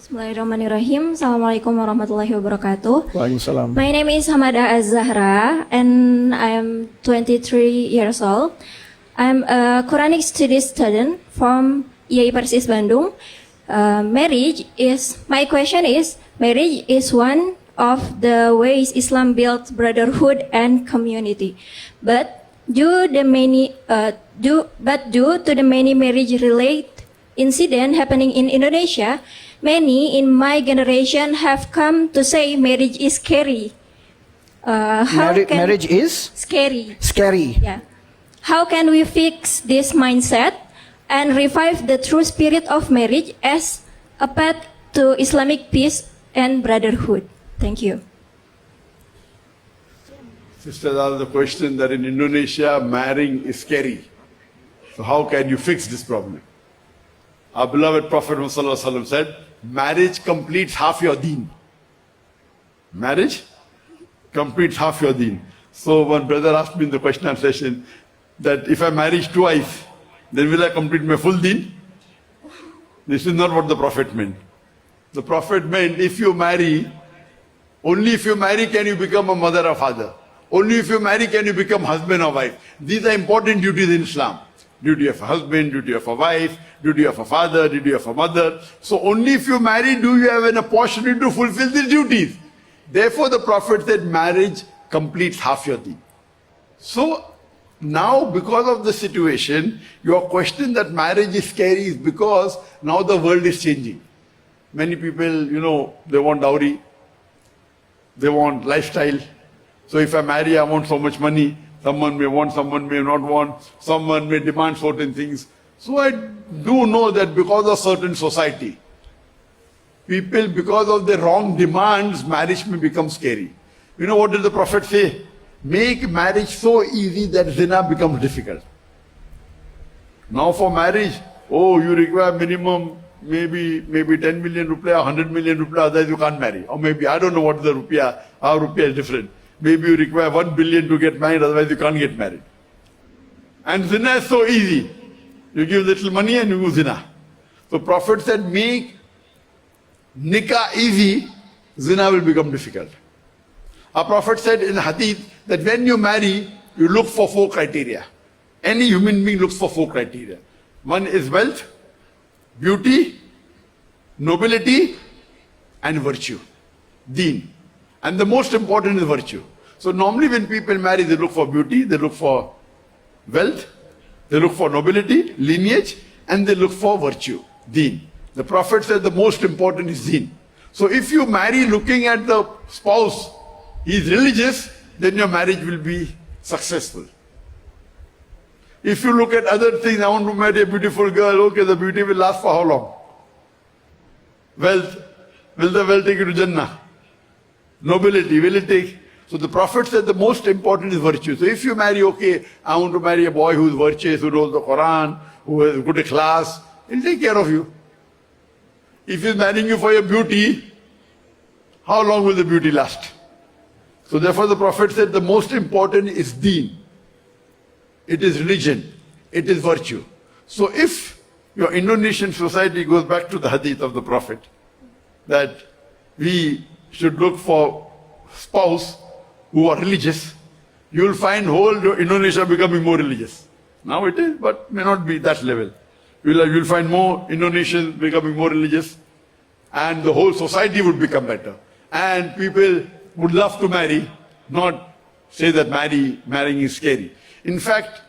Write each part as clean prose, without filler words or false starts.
Bismillahirrahmanirrahim. Assalamualaikum warahmatullahi wabarakatuh. Waalaikumsalam. My name is Hamada Az-Zahra and I am 23 years old. I'm a Quranic studies student from IAI Persis Bandung. My question is, marriage is one of the ways Islam builds brotherhood and community. But due to the many marriage-related incidents happening in Indonesia, many in my generation have come to say marriage is scary. Marriage is Scary. scary. Yeah. How can we fix this mindset and revive the true spirit of marriage as a path to Islamic peace and brotherhood? Thank you. Sisters asked the question that in Indonesia, marrying is scary. So how can you fix this problem? Our beloved Prophet Muhammad said, marriage completes half your deen. Marriage completes half your deen. So one brother asked me in the question and session that if I marry twice, then will I complete my full deen? This is not what the Prophet meant. The Prophet meant only if you marry can you become a mother or father. Only if you marry can you become husband or wife. These are important duties in Islam. Duty of a husband, duty of a wife, duty of a father, duty of a mother. So only if you marry do you have an opportunity to fulfill these duties. Therefore the Prophet said marriage completes half your deen. So now because of the situation, your question that marriage is scary is because now the world is changing. Many people, they want dowry, they want lifestyle. So if I marry, I want so much money. Someone may want, someone may not want, someone may demand certain things. So I do know that because of certain society, people, because of their wrong demands, marriage may become scary. You know what did the Prophet say? Make marriage so easy that zina becomes difficult. Now for marriage, you require minimum maybe 10 million rupiah, 100 million rupiah, otherwise you can't marry. Or maybe, I don't know what the rupiah, our rupiah is different. Maybe you require 1 billion to get married, otherwise you can't get married. And zina is so easy. You give little money and you do zina. So Prophet said, make nikah easy, zina will become difficult. Our Prophet said in hadith that when you marry, you look for 4 criteria. Any human being looks for 4 criteria. One is wealth, beauty, nobility, and virtue. Deen. And the most important is virtue. So normally when people marry, they look for beauty, they look for wealth, they look for nobility, lineage, and they look for virtue, deen. The Prophet said the most important is deen. So if you marry looking at the spouse, he is religious, then your marriage will be successful. If you look at other things, I want to marry a beautiful girl, okay, the beauty will last for how long? Wealth, will the wealth take you to Jannah? Nobility, will it take? So the Prophet said the most important is virtue. So if you marry, okay, I want to marry a boy who is virtuous, who knows the Quran, who has good class, he'll take care of you. If he's marrying you for your beauty, how long will the beauty last? So therefore the Prophet said the most important is deen. It is religion. It is virtue. So if your Indonesian society goes back to the hadith of the Prophet, that we should look for spouse who are religious, you will find whole Indonesia becoming more religious. Now it is, but may not be that level. You will find more Indonesians becoming more religious, and the whole society would become better. And people would love to marry, not say that marrying is scary. In fact,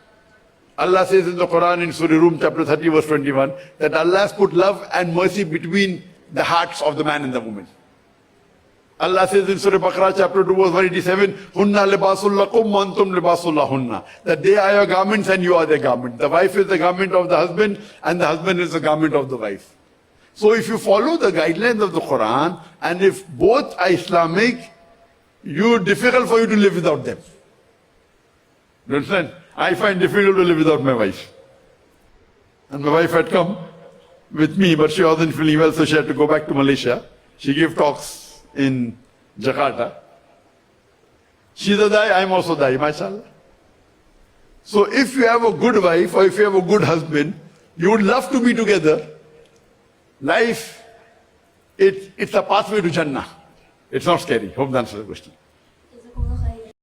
Allah says in the Quran in Surah Rum chapter 30 verse 21 that Allah has put love and mercy between the hearts of the man and the woman. Allah says in Surah Baqarah chapter 2 verse 187, Hunna libasul lakum wa antum libasul lahunna. That they are your garments and you are their garment. The wife is the garment of the husband and the husband is the garment of the wife. So if you follow the guidelines of the Quran and if both are Islamic, it's difficult for you to live without them. You understand? I find difficult to live without my wife. And my wife had come with me, but she wasn't feeling well, so she had to go back to Malaysia. She gave talks in Jakarta. She's a Dai, I'm also Dai, mashallah. So if you have a good wife or if you have a good husband, you would love to be together. Life it's a pathway to Jannah. It's not scary. Hope that answers the question.